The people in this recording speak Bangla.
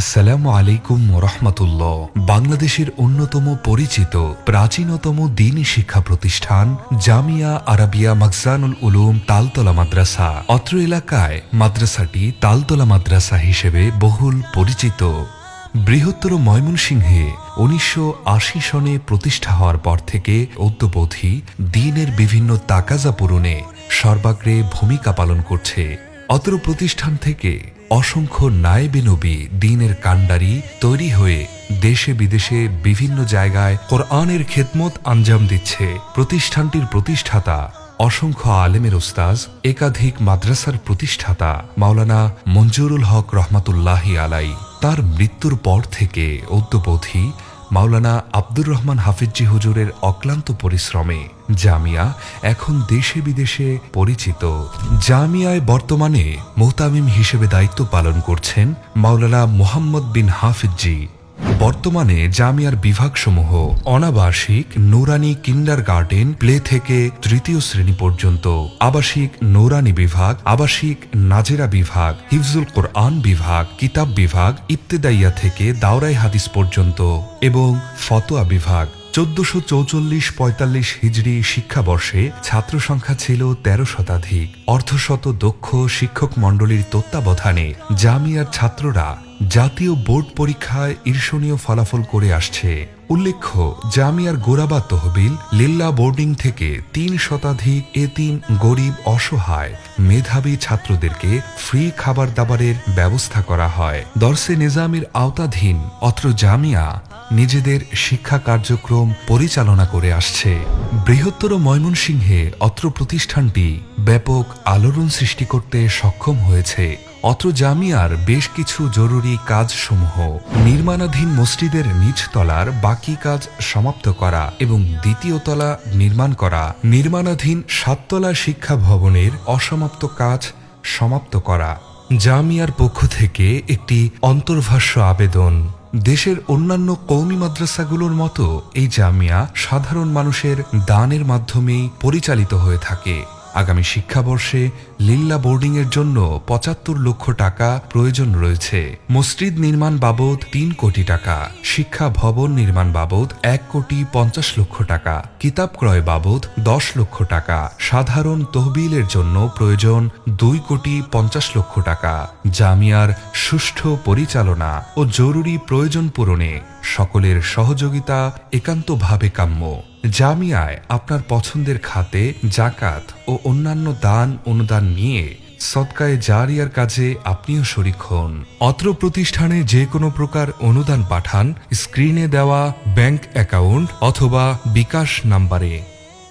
আসসালামু আলাইকুম রহমতুল্লাহ। বাংলাদেশের অন্যতম পরিচিত প্রাচীনতম দ্বীনী শিক্ষা প্রতিষ্ঠান জামিয়া আরাবিয়া মাখজানুল উলুম তালতলা মাদ্রাসা। অত্র এলাকায় মাদ্রাসাটি তালতলা মাদ্রাসা হিসেবে বহুল পরিচিত। বৃহত্তর ময়মনসিংহে ১৯৮০ সনে প্রতিষ্ঠা হওয়ার পর থেকে অদ্যাবধি দ্বীনের বিভিন্ন তাকাজা পূরণে সর্বাগ্রে ভূমিকা পালন করছে। অত্র প্রতিষ্ঠান থেকে অসংখ্য নায়েবে নবী দ্বীনের কাণ্ডারি তৈরি হয়ে দেশে বিদেশে বিভিন্ন জায়গায় কোরআনের খেদমত আঞ্জাম দিচ্ছে। প্রতিষ্ঠানটির প্রতিষ্ঠাতা অসংখ্য আলেমের ওস্তাজ, একাধিক মাদ্রাসার প্রতিষ্ঠাতা মাওলানা মঞ্জুরুল হক রহমাতুল্লাহি আলাই। তার মৃত্যুর পর থেকে অদ্যাবধি মাওলানা আব্দুর রহমান হাফিজি হুজুরের অক্লান্ত পরিশ্রমে জামিয়া এখন দেশে বিদেশে পরিচিত। জামিয়ায় বর্তমানে মুহতামিম হিসেবে দায়িত্ব পালন করছেন মাওলানা মুহাম্মদ বিন হাফিজি। বর্তমানে জামিয়ার বিভাগসমূহ অনাবাসিক নুরানি কিন্ডারগার্টেন প্লে থেকে তৃতীয় শ্রেণী পর্যন্ত, আবাসিক নুরানি বিভাগ, আবাসিক নাজেরা বিভাগ, হিফজুল কোরআন বিভাগ, কিতাব বিভাগ, ইবতেদাইয়া থেকে দাওরাই হাদিস পর্যন্ত এবং ফতোয়া বিভাগ। ১৪৪৪-৪৫ হিজরি শিক্ষাবর্ষে ছাত্র সংখ্যা ছিল ১৩ শতাধিক। অর্ধশত দক্ষ শিক্ষক মণ্ডলীর তত্ত্বাবধানে জামিয়ার ছাত্ররা জাতীয় বোর্ড পরীক্ষায় ঈর্ষণীয় ফলাফল করে আসছে। উল্লেখ্য, জামিয়ার গোরাবা তহবিল লিল্লা বোর্ডিং থেকে ৩ শতাধিক এতিম, গরিব, অসহায়, মেধাবী ছাত্রদেরকে ফ্রি খাবার দাবারের ব্যবস্থা করা হয়। দর্সে নিজামের আওতাধীন অত্র জামিয়া নিজেদের শিক্ষা কার্যক্রম পরিচালনা করে আসছে। বৃহত্তর ময়মনসিংহে অত্র প্রতিষ্ঠানটি ব্যাপক আলোড়ন সৃষ্টি করতে সক্ষম হয়েছে। অত্র জামিয়ার বেশ কিছু জরুরি কাজসমূহ নির্মাণাধীন মসজিদের নিচতলার বাকি কাজ সমাপ্ত করা এবং দ্বিতীয় তলা নির্মাণ করা, নির্মাণাধীন ৭ তলা শিক্ষা ভবনের অসমাপ্ত কাজ সমাপ্ত করা। জামিয়ার পক্ষ থেকে একটি অন্তর্ভাষ্য আবেদন। দেশের অন্যান্য কওমি মাদ্রাসাগুলোর মতো এই জামিয়া সাধারণ মানুষের দানের মাধ্যমেই পরিচালিত হয়ে থাকে। আগামী শিক্ষাবর্ষে লিল্লা বোর্ডিংয়ের জন্য ৭৫ লক্ষ টাকা প্রয়োজন রয়েছে। মসজিদ নির্মাণ বাবদ ৩ কোটি টাকা, শিক্ষা ভবন নির্মাণ বাবদ ১,৫০,০০,০০০ টাকা, কিতাব ক্রয় বাবদ ১০ লক্ষ টাকা, সাধারণ তহবিলের জন্য প্রয়োজন ২,৫০,০০,০০০ টাকা। জামিয়ার সুষ্ঠু পরিচালনা ও জরুরি প্রয়োজন পূরণে সকলের সহযোগিতা একান্তভাবে কাম্য। জামিয়ায় আপনার পছন্দের খাতে জাকাত ও অন্যান্য দান অনুদান নিয়ে সদকায়ে জারিয়ার কাজে আপনিও শরীক হন। অত্র প্রতিষ্ঠানে যে কোনো প্রকার অনুদান পাঠান স্ক্রিনে দেওয়া ব্যাংক অ্যাকাউন্ট অথবা বিকাশ নাম্বারে।